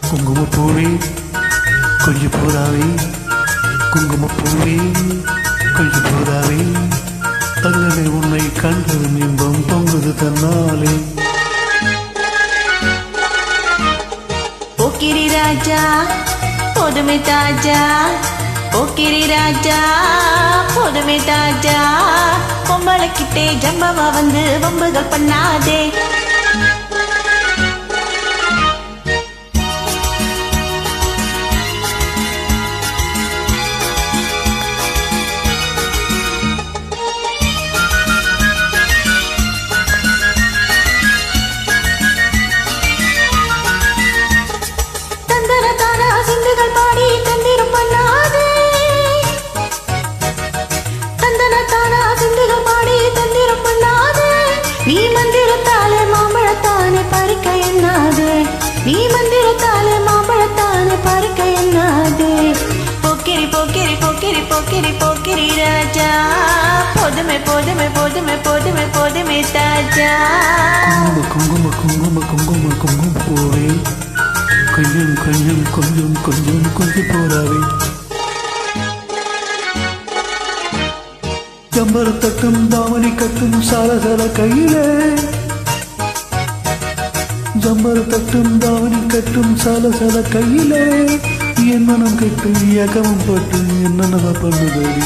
குங்குமப்பூவே கொஞ்சம் போதாவே, குங்குமப்பூவே கொஞ்சம் போதாவே, தங்கமே உன்னை கண்டதும் இன்பம் பொங்குது தன்னாலே. போக்கிரி ராஜா போதுமே தாஜா, போக்கிரி ராஜா போதுமே தாஜா, பொம்பளைக்கிட்டே ஜம்பவா வந்து வம்புகள் பண்ணாதே. நீ மந்திரத்தாலே மாம்பழத்தானே பறிக்க எண்ணாதே, நீ மந்திரத்தாலே மாம்பழத்தானே பறிக்க எண்ணாதே. போக்கிரி போக்கிரி போக்கிரி போக்கிரி போக்கிரி ராஜா, போதுமே போதுமே போதுமே போதுமே போதுமே தாஜா. குங்கும குங்கும குங்கும குங்கும பூவே கொஞ்சம் கொஞ்சம் கொஞ்சம் கொஞ்சம் கொஞ்சம் போராவே. ஜம்பர தட்டும் தாமணி கட்டும் சாலசல கையிலே, ஜம்பர தட்டும் தாமணி கட்டும் சாலசல கையிலே, என் மனம் கட்டு ஏக்கமும் பட்டு என்னென்ன பண்ணுதடி,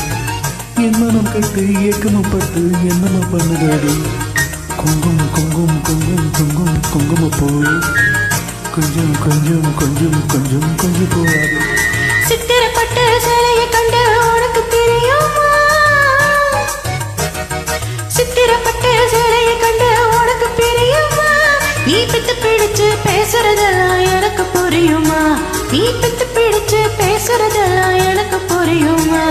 என் மனம் கட்டு ஏக்கமும் பட்டு என்னென்ன பண்ணுதடி. குங்கும் குங்கும் குங்கும் குங்கும் குங்கும பூவே கொஞ்சம் கொஞ்சம் கொஞ்சம் கொஞ்சம் கொஞ்சம் போராது. சித்திரப்பட்டு சேலையை கண்டு உனக்கு தெரியுமா, சித்திரப்பட்டு சேலையை கண்டு உனக்கு தெரியுமா, நீ பித்து பிடிச்சு பேசுறதெல்லாம் எனக்கு புரியுமா, நீ பித்து பிடிச்சு பேசுறதெல்லாம் எனக்கு புரியுமா.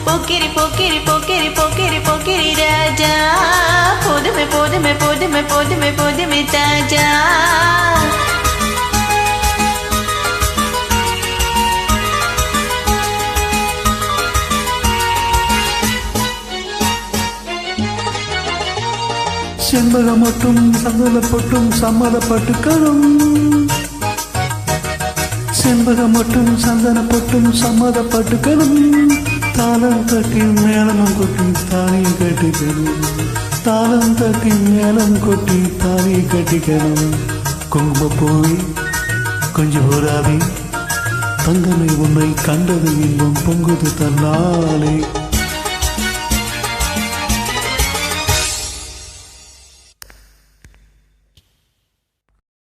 போக்கிரி போக்கிரி போக்கிரி போக்கிரி போக்கிரி ராஜா, போதுமே போதுமே போதுமே போதுமே போதுமே தாஜா. செண்பகம் மட்டும் சந்தனப்பட்டும் சம்மதப்பட்டுக்கணும், செண்பகம் மட்டும் சந்தனப்பட்டும் சம்மதப்பட்டுக்கணும், தாளம் தட்டி மேளம் கொட்டி தாலியை கட்டிக்கணும், தாளம் தட்டி மேளம் கொட்டி தாலியை கட்டிக்கணும். குங்குமப்பூவே கொஞ்சம் போராவே, தங்கமே உன்னை கண்டது இன்பம் பொங்குது தன்னாலே.